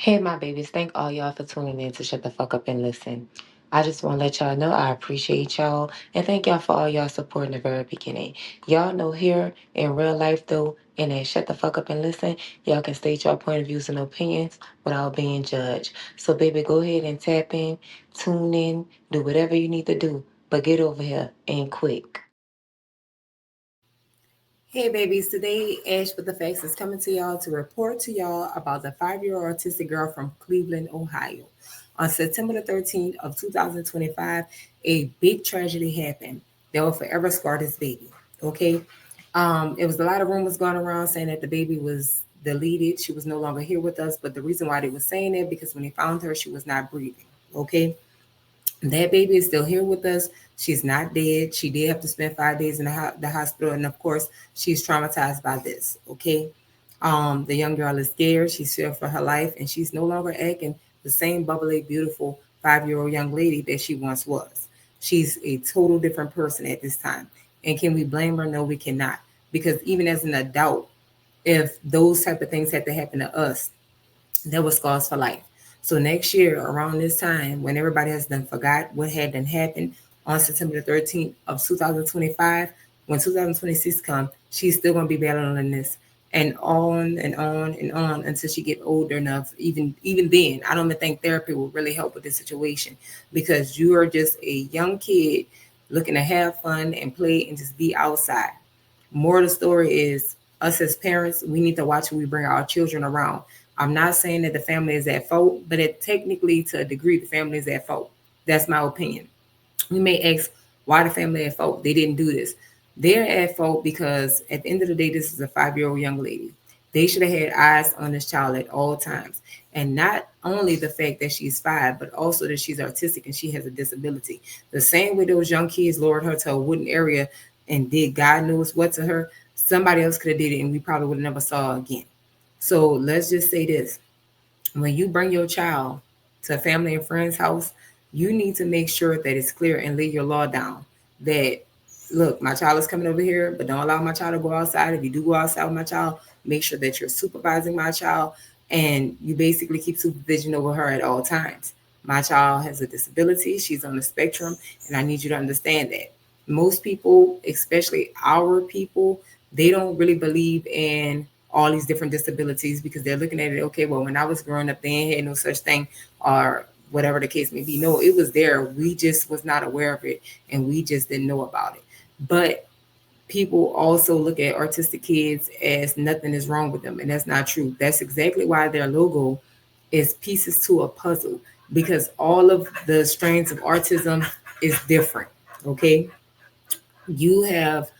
Hey, my babies. Thank all y'all for tuning in to Shut the Fuck Up and Listen. I just want to let y'all know I appreciate y'all and thank y'all for all y'all support in the very beginning. Y'all know here in real life, though, and then Shut the Fuck Up and Listen, y'all can state your point of views and opinions without being judged. So, baby, go ahead and tap in, tune in, do whatever you need to do, but get over here and quick. Hey babies, today Ash with the Faxtz is coming to y'all to report to y'all about the 5-year-old autistic girl from Cleveland, Ohio. On September the 13th of 2025, a big tragedy happened that will forever scar this baby. Okay? It was a lot of rumors going around saying that the baby was deleted. She was no longer here with us, but the reason why they were saying that because when they found her, she was not breathing. Okay? That baby is still here with us. She's not dead. She did have to spend 5 days in the hospital, and of course, she's traumatized by this. Okay, the young girl is scared. She's feared for her life, and she's no longer acting the same bubbly, beautiful 5-year-old young lady that she once was. She's a total different person at this time. And can we blame her? No, we cannot. Because even as an adult, if those type of things had to happen to us, that was scars for life. So next year, around this time, when everybody has done forgot what had done happened on September the 13th of 2025, when 2026 comes, she's still gonna be battling this and on and on and on until she get older enough. Even then, I don't even think therapy will really help with this situation because you are just a young kid looking to have fun and play and just be outside. More of the story is us as parents, we need to watch who we bring our children around. I'm not saying that the family is at fault, but technically, to a degree, the family is at fault. That's my opinion. We may ask why the family at fault. They didn't do this. They're at fault because at the end of the day, this is a 5-year-old young lady. They should have had eyes on this child at all times. And not only the fact that she's 5, but also that she's autistic and she has a disability. The same way those young kids lured her to a wooden area and did God knows what to her, somebody else could have did it and we probably would have never saw her again. So let's just say this. When you bring your child to a family and friend's house, you need to make sure that it's clear and lay your law down that look, my child is coming over here, but don't allow my child to go outside. If you do go outside with my child, make sure that you're supervising my child and you basically keep supervision over her at all times. My child has a disability, she's on the spectrum, and I need you to understand that. Most people, especially our people, they don't really believe in all these different disabilities because they're looking at it, okay, well, when I was growing up, they ain't had no such thing or whatever the case may be. No, it was there. We just was not aware of it and we just didn't know about it. But people also look at autistic kids as nothing is wrong with them, and that's not true. That's exactly why their logo is pieces to a puzzle because all of the strains of autism is different. Okay, you have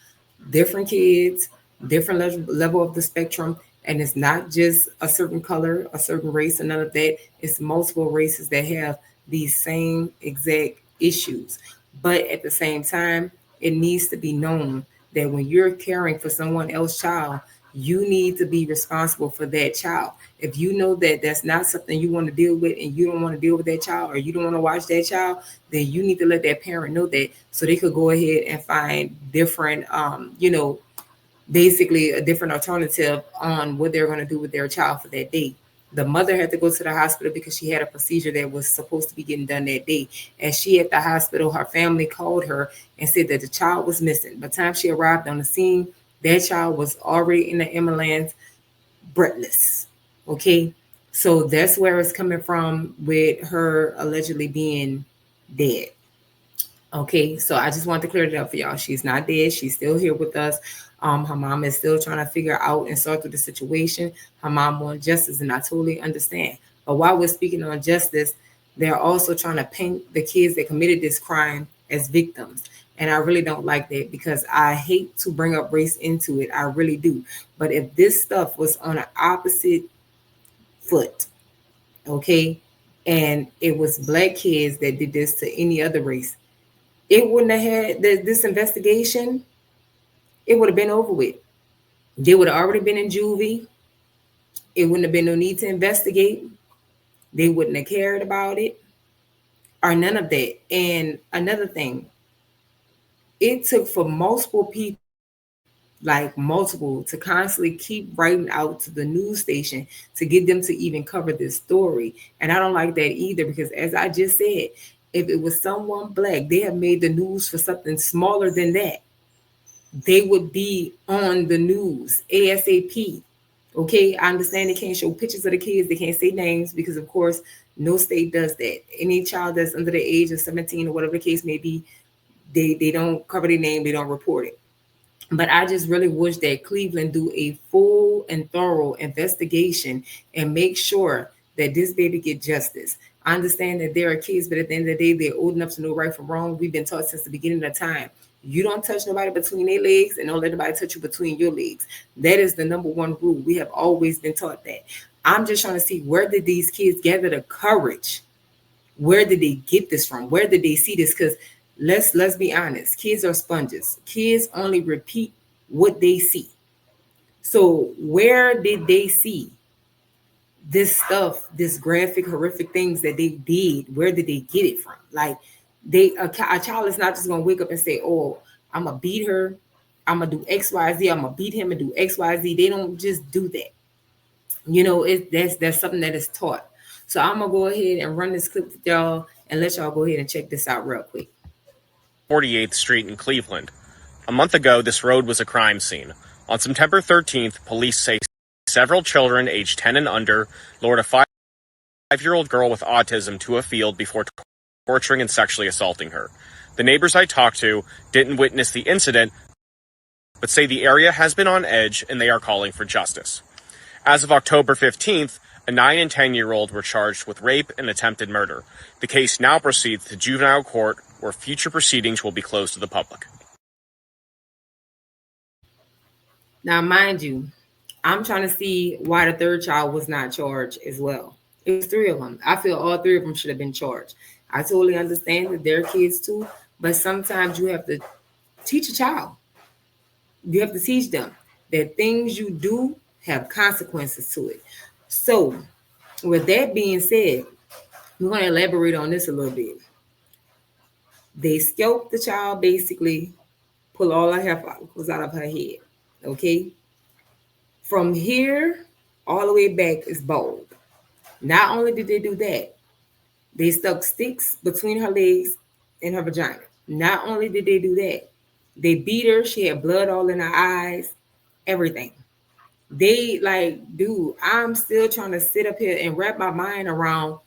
different kids, different level of the spectrum, and it's not just a certain color, a certain race, and none of that. It's multiple races that have these same exact issues. But at the same time, it needs to be known that when you're caring for someone else's child, you need to be responsible for that child. If you know that that's not something you want to deal with and you don't want to deal with that child or you don't want to watch that child, then you need to let that parent know that so they could go ahead and find different, basically a different alternative on what they're going to do with their child for that day. The mother had to go to the hospital because she had a procedure that was supposed to be getting done that day. As she at the hospital, her family called her and said that the child was missing. By the time she arrived on the scene, that child was already in the ambulance, breathless. Okay, so that's where it's coming from with her allegedly being dead. Okay, so I just want to clear it up for y'all. She's not dead. She's still here with us. Her mom is still trying to figure out and sort through the situation. Her mom wants justice, and I totally understand. But while we're speaking on justice, they're also trying to paint the kids that committed this crime as victims. And I really don't like that because I hate to bring up race into it. I really do. But if this stuff was on an opposite foot, okay, and it was black kids that did this to any other race, it wouldn't have had this investigation. It would have been over with. They would have already been in juvie. It wouldn't have been no need to investigate. They wouldn't have cared about it or none of that. And another thing, it took for multiple people like multiple, to constantly keep writing out to the news station to get them to even cover this story. And I don't like that either, because as I just said, if it was someone black, they have made the news for something smaller than that, they would be on the news ASAP. Okay, I understand they can't show pictures of the kids, they can't say names, because of course no state does that. Any child that's under the age of 17 or whatever the case may be, they don't cover their name, they don't report it. But I just really wish that Cleveland do a full and thorough investigation and make sure that this baby get justice. I understand that there are kids, but at the end of the day, they're old enough to know right from wrong. We've been taught since the beginning of time. You don't touch nobody between their legs, and don't let nobody touch you between your legs. That is the number one rule. We have always been taught that. I'm just trying to see, where did these kids gather the courage? Where did they get this from? Where did they see this? Because let's be honest, kids are sponges. Kids only repeat what they see. So where did they see this stuff, this graphic, horrific things that they did? Where did they get it from? Like, a child is not just gonna wake up and say, "Oh, I'm gonna beat her, I'm gonna do X, Y, Z, I'm gonna beat him and do X, Y, Z." They don't just do that. That's something that is taught. So I'm gonna go ahead and run this clip with y'all and let y'all go ahead and check this out real quick. 48th Street in Cleveland. A month ago, this road was a crime scene. On September 13th, police say several children aged 10 and under lured a 5-year-old girl with autism to a field before torturing and sexually assaulting her. The neighbors I talked to didn't witness the incident, but say the area has been on edge and they are calling for justice. As of October 15th, a 9 and 10-year-old were charged with rape and attempted murder. The case now proceeds to juvenile court, where future proceedings will be closed to the public. Now, mind you, I'm trying to see why the third child was not charged as well. It was three of them. I feel all three of them should have been charged. I totally understand that they're kids too, but sometimes you have to teach a child. You have to teach them that things you do have consequences to it. So, with that being said, we're going to elaborate on this a little bit. They scalp the child, basically, pull all her hair follicles out of her head. Okay? From here all the way back is bald. Not only did they do that, they stuck sticks between her legs and her vagina. Not only did they do that, they beat her. She had blood all in her eyes, everything. They, like, dude, I'm still trying to sit up here and wrap my mind around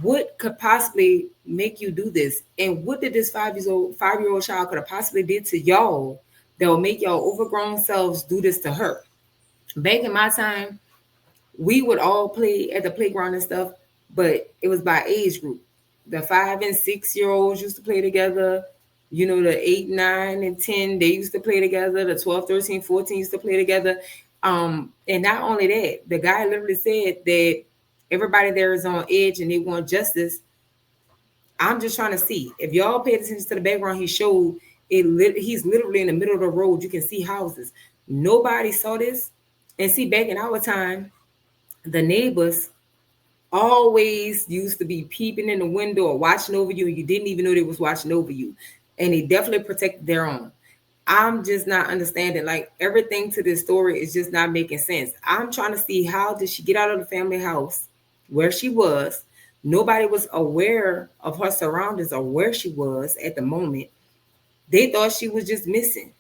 what could possibly make you do this, and what did this 5-year-old child could have possibly did to y'all that will make y'all overgrown selves do this to her. Back in my time, we would all play at the playground and stuff, but it was by age group. The 5 and 6-year-olds used to play together. The 8, 9, and 10, they used to play together. The 12, 13, 14 used to play together. And not only that, the guy literally said that everybody there is on edge and they want justice. I'm just trying to see. If y'all paid attention to the background he showed, he's literally in the middle of the road. You can see houses. Nobody saw this. And see, back in our time, the neighbors always used to be peeping in the window or watching over you, and you didn't even know they was watching over you. And they definitely protected their own. I'm just not understanding. Like, everything to this story is just not making sense. I'm trying to see, how did she get out of the family house where she was? Nobody was aware of her surroundings or where she was at the moment. They thought she was just missing.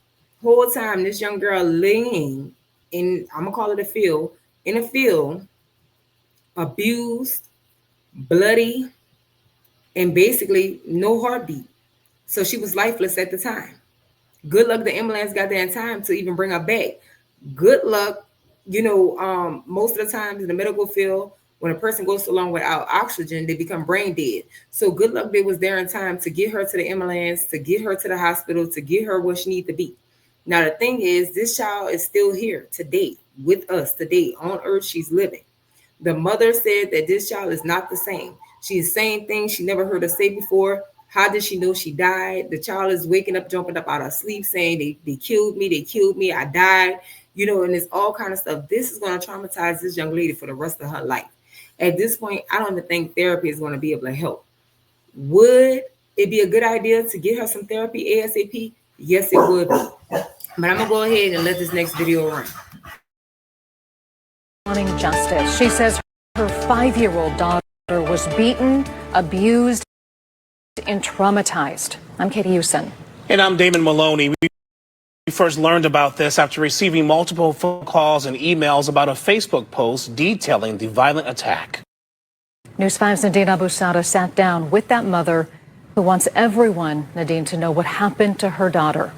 Whole time, this young girl laying in, I'm gonna call it a field, in a field, abused, bloody, and basically no heartbeat. So she was lifeless at the time. Good luck the ambulance got there in time to even bring her back. Good luck, most of the times in the medical field, when a person goes so long without oxygen, they become brain dead. So good luck they was there in time to get her to the ambulance, to get her to the hospital, to get her where she needs to be. Now, the thing is, this child is still here today with us today on earth. She's living. The mother said that this child is not the same. She's saying things she never heard her say before. How did she know she died? The child is waking up, jumping up out of sleep, saying they killed me, I died, and it's all kind of stuff. This is going to traumatize this young lady for the rest of her life. At this point, I don't even think therapy is going to be able to help. Would it be a good idea to get her some therapy ASAP? Yes, it would be. But I'm going to go ahead and let this next video run. Wanting justice. She says her 5-year-old daughter was beaten, abused, and traumatized. I'm Katie Houston. And I'm Damon Maloney. We first learned about this after receiving multiple phone calls and emails about a Facebook post detailing the violent attack. News 5's Nadine Abusada sat down with that mother who wants everyone, Nadine, to know what happened to her daughter.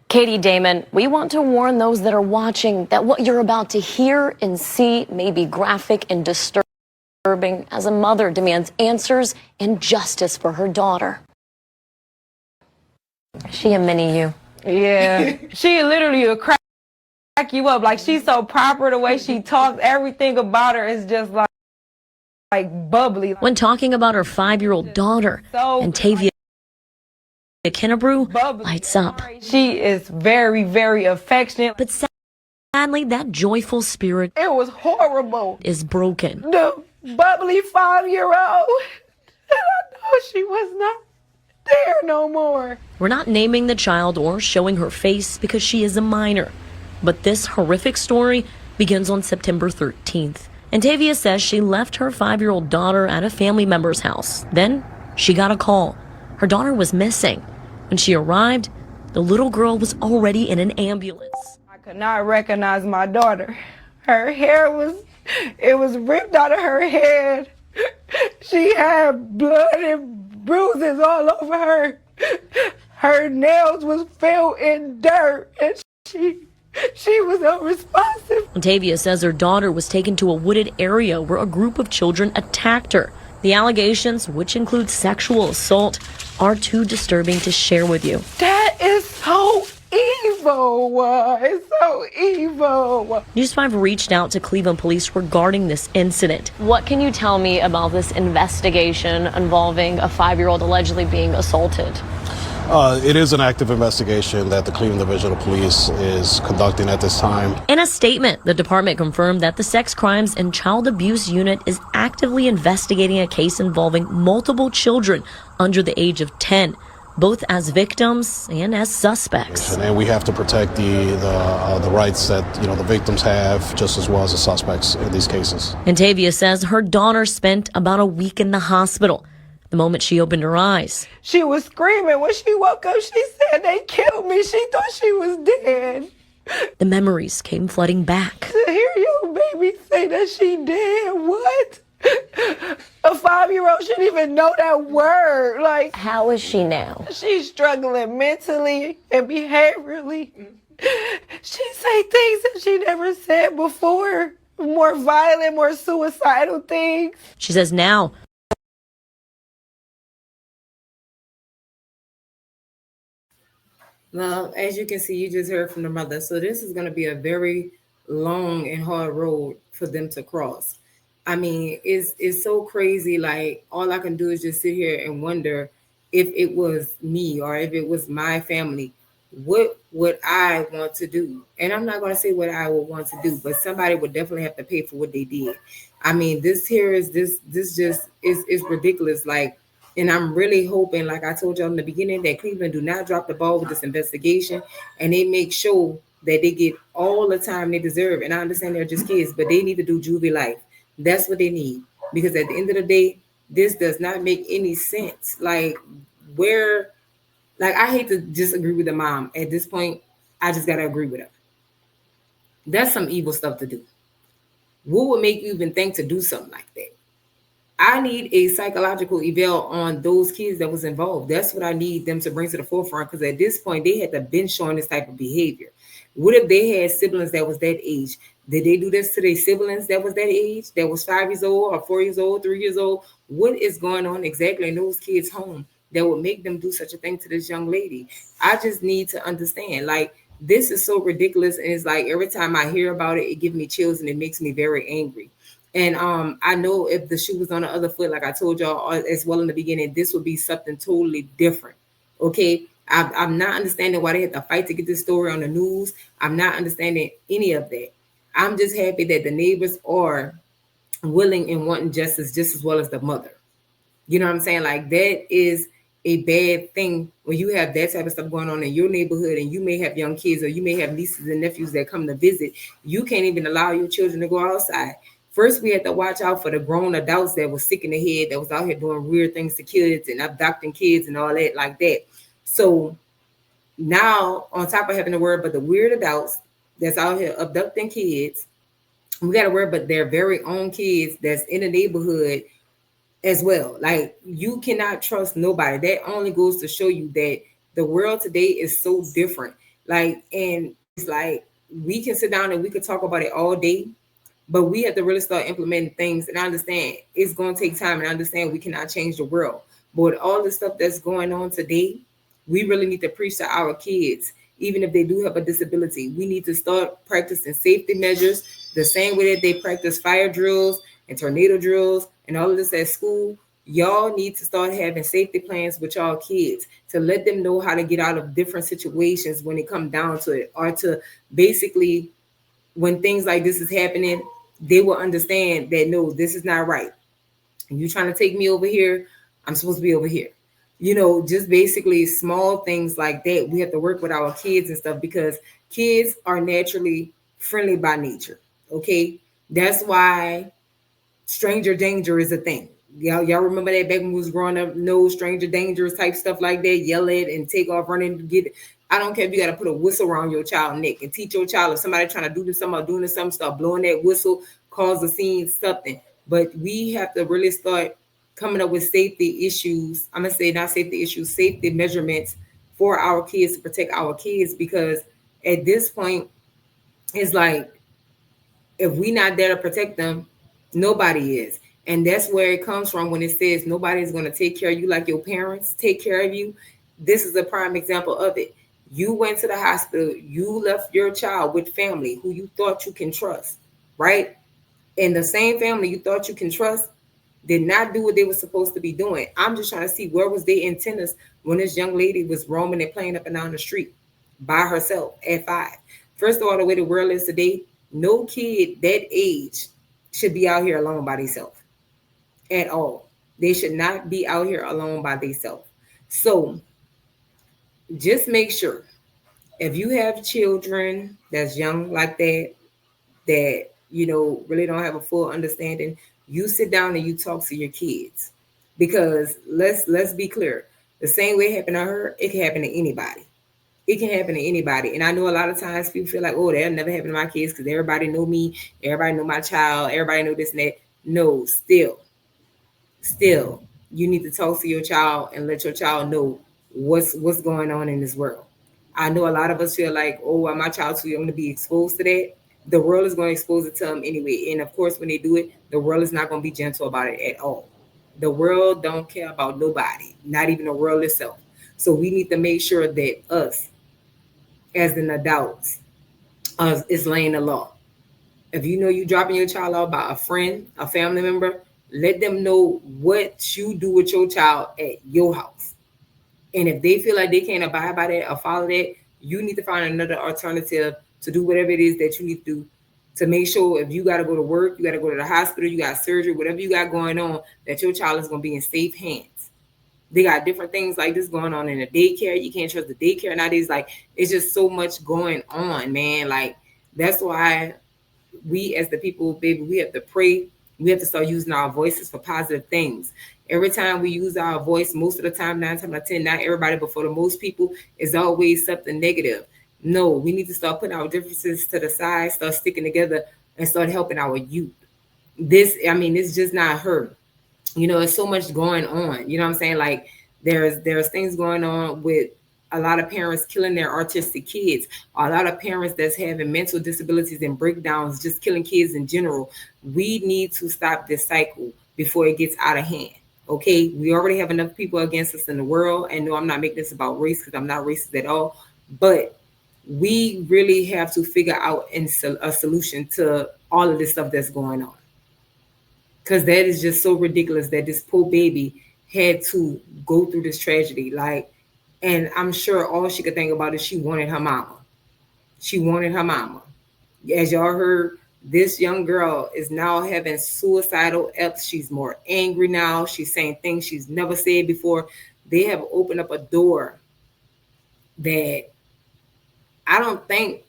Katie, Damon, we want to warn those that are watching that what you're about to hear and see may be graphic and disturbing as a mother demands answers and justice for her daughter. She a mini you. Yeah, she literally will crack you up. Like, she's so proper, the way she talks, everything about her is just like bubbly. When talking about her 5-year-old daughter, and Tavia Kennebrew lights up. She is very, very affectionate. But sadly, that joyful spirit It was horrible. is broken. The bubbly 5-year-old, and I know she was not there no more. We're not naming the child or showing her face because she is a minor. But this horrific story begins on September 13th. And Tavia says she left her 5-year-old daughter at a family member's house. Then she got a call. Her daughter was missing. When she arrived, the little girl was already in an ambulance. I could not recognize my daughter. Her hair was ripped out of her head. She had blood and bruises all over her. Her nails was filled in dirt, and she was unresponsive. Tavia says her daughter was taken to a wooded area where a group of children attacked her. The allegations, which include sexual assault, are too disturbing to share with you. That is so evil. It's so evil. News 5 reached out to Cleveland police regarding this incident. What can you tell me about this investigation involving a 5-year-old allegedly being assaulted? It is an active investigation that the Cleveland Division of Police is conducting at this time. In a statement, the department confirmed that the Sex Crimes and Child Abuse Unit is actively investigating a case involving multiple children under the age of 10, both as victims and as suspects. And we have to protect the rights that the victims have, just as well as the suspects in these cases. And Tavia says her daughter spent about a week in the hospital. The moment she opened her eyes, She was screaming. When she woke up, she said they killed me. She thought she was dead. the memories came flooding back. To hear your baby say that she dead, what? A 5-year-old shouldn't even know that word. Like, How is she now? she's struggling mentally and behaviorally. She say things that she never said before. More violent, more suicidal things. She says now Well, as you can see, you just heard from the mother. So this is going to be a very long and hard road for them to cross. I mean, it's so crazy. Like, all I can do is just sit here and wonder, if it was me or if it was my family, what would I want to do? And I'm not going to say what I would want to do, but somebody would definitely have to pay for what they did. I mean, this just is ridiculous. Like, and I'm really hoping, like I told y'all in the beginning, that Cleveland do not drop the ball with this investigation, and they make sure that they get all the time they deserve. And I understand they're just kids, but they need to do juvie life. That's what they need. Because at the end of the day, this does not make any sense. Like, I hate to disagree with the mom. At this point, I just gotta agree with her. That's some evil stuff to do. What would make you even think to do something like that? I need a psychological eval on those kids that was involved. That's what I need them to bring to the forefront, because at this point, they had to been showing this type of behavior. What if they had siblings that was that age? Did they do this to their siblings that was that age, that was 5 years old or 4 years old, 3 years old? What is going on exactly in those kids' home that would make them do such a thing to this young lady? I just need to understand. Like, this is so ridiculous. And it's like, every time I hear about it, it gives me chills and it makes me very angry. And I know if the shoe was on the other foot, like I told y'all as well in the beginning, this would be something totally different. Okay. I'm not understanding why they had to fight to get this story on the news. I'm not understanding any of that. I'm just happy that the neighbors are willing and wanting justice just as well as the mother. You know what I'm saying? Like, that is a bad thing when you have that type of stuff going on in your neighborhood, and you may have young kids or you may have nieces and nephews that come to visit. You can't even allow your children to go outside. First, we had to watch out for the grown adults that was sick in the head, that was out here doing weird things to kids and abducting kids and all that like that. So now, on top of having to worry about the weird adults that's out here abducting kids, we got to worry about their very own kids that's in the neighborhood as well. Like, you cannot trust nobody. That only goes to show you that the world today is so different. Like, and it's like we can sit down and we could talk about it all day, but we have to really start implementing things. And I understand it's going to take time, and I understand we cannot change the world. But with all the stuff that's going on today, we really need to preach to our kids, even if they do have a disability. We need to start practicing safety measures the same way that they practice fire drills and tornado drills and all of this at school. Y'all need to start having safety plans with y'all kids to let them know how to get out of different situations when it comes down to it, or to basically, when things like this is happening, they will understand that, no, this is not right. And you trying to take me over here, I'm supposed to be over here. You know, just basically small things like that. We have to work with our kids and stuff, because kids are naturally friendly by nature. Okay. That's why stranger danger is a thing. Y'all remember that back when we was growing up? No stranger dangerous type stuff like that. Yell it and take off running to get it. I don't care if you got to put a whistle around your child's neck and teach your child, if somebody trying to do this, something, doing this, something, start blowing that whistle, cause a scene, something. But we have to really start coming up with safety issues. I'm gonna say not safety issues, safety measurements for our kids, to protect our kids, because at this point, it's like, if we not there to protect them, nobody is. And that's where it comes from when it says nobody's going to take care of you like your parents take care of you. This is a prime example of it. You went to the hospital, you left your child with family who you thought you can trust, right? And the same family you thought you can trust did not do what they were supposed to be doing. I'm just trying to see, where was their antennas when this young lady was roaming and playing up and down the street by herself at 5? First of all, the way the world is today, no kid that age should be out here alone by themselves at all. They should not be out here alone by themselves. So just make sure, if you have children that's young like that, that, you know, really don't have a full understanding, you sit down and you talk to your kids. Because let's be clear, the same way it happened to her, it can happen to anybody. It can happen to anybody. And I know a lot of times people feel like, oh, that'll never happen to my kids because everybody know me, everybody know my child, everybody know this and that. No, still, you need to talk to your child and let your child know what's going on in this world. I know a lot of us feel like, oh, well, my child's too young to be exposed to that. The world is going to expose it to them anyway. And of course, when they do it, the world is not going to be gentle about it at all. The world don't care about nobody, not even the world itself. So we need to make sure that us, as an adult, is laying the law. If you know you dropping your child out by a friend, a family member, let them know what you do with your child at your house. And if they feel like they can't abide by that or follow that, you need to find another alternative to do whatever it is that you need to do, to make sure, if you got to go to work, you got to go to the hospital, you got surgery, whatever you got going on, that your child is going to be in safe hands. They got different things like this going on in the daycare. You can't trust the daycare nowadays. Like, it's just so much going on, man. Like, that's why we as the people, baby, we have to pray. We have to start using our voices for positive things. Every time we use our voice, most of the time, 9 times out of 10, not everybody, but for the most people, is always something negative. No, we need to start putting our differences to the side, start sticking together, and start helping our youth. It's just not her. You know, there's so much going on. You know what I'm saying? Like, there's things going on with a lot of parents killing their autistic kids, a lot of parents that's having mental disabilities and breakdowns, just killing kids in general. We need to stop this cycle before it gets out of hand. Okay, we already have enough people against us in the world. And no, I'm not making this about race, because I'm not racist at all. But we really have to figure out a solution to all of this stuff that's going on. Because that is just so ridiculous that this poor baby had to go through this tragedy. Like, and I'm sure all she could think about is she wanted her mama. She wanted her mama. As y'all heard, this young girl is now having suicidal eps. She's more angry now. She's saying things she's never said before. they have opened up a door that I don't think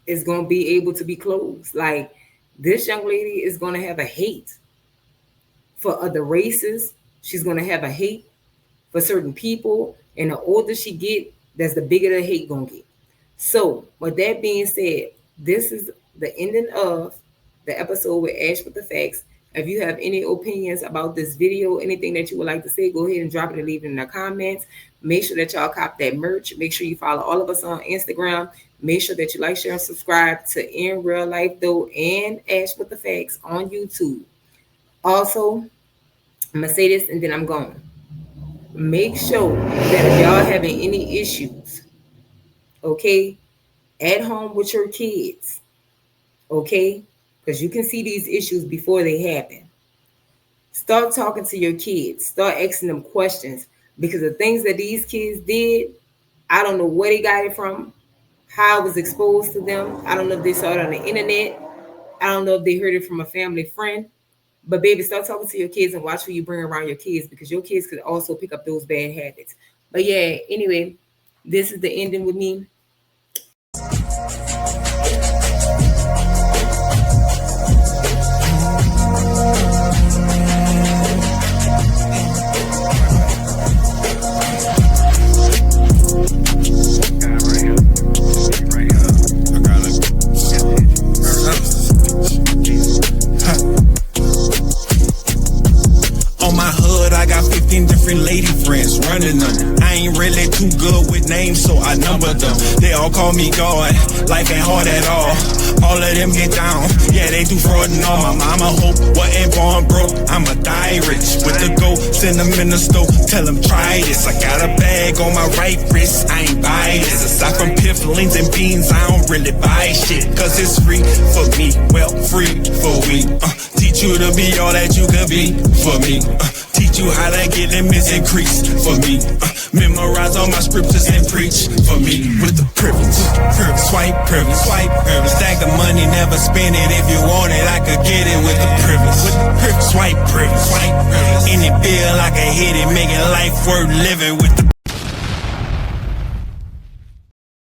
is going to be able to be closed. Like, this young lady is going to have a hate for other races. She's going to have a hate for certain people. And the older she get, that's the bigger the hate going to get. So, with that being said, this is the ending of the episode with Ash with the Facts. If you have any opinions about this video, anything that you would like to say, go ahead and drop it and leave it in the comments. Make sure that y'all cop that merch. Make sure you follow all of us on Instagram. Make sure that you like, share, and subscribe to In Real Life Though and Ash with the Facts on YouTube. Also, I'm going to say this and then I'm going. Make sure that if y'all having any issues, okay, at home with your kids, okay, because you can see these issues before they happen. Start talking to your kids. Start asking them questions, because the things that these kids did, I don't know where they got it from, how it was exposed to them. I don't know if they saw it on the internet. I don't know if they heard it from a family friend. But baby, start talking to your kids and watch who you bring around your kids, because your kids could also pick up those bad habits. But yeah, anyway, this is the ending with me. Different lady friends running them. I ain't really too good with names, so I number them. They all call me God, life ain't hard at all. All of them get down, yeah, they do fraud and all. My mama hope wasn't born broke, I'ma die rich. With the go, send them in the store, tell them try this. I got a bag on my right wrist, I ain't buy this. Aside from pifflings and beans, I don't really buy shit, cause it's free for me, well, free for we. Teach you to be all that you could be for me. Teach you how to get limits increased for me. Memorize all my scriptures and preach for me with the privilege. Swipe privilege, swipe privilege. Stack the money, never spend it. If you want it, I could get it with the privilege. Swipe privilege, swipe privilege. Any bill I can hit it, making life worth living with the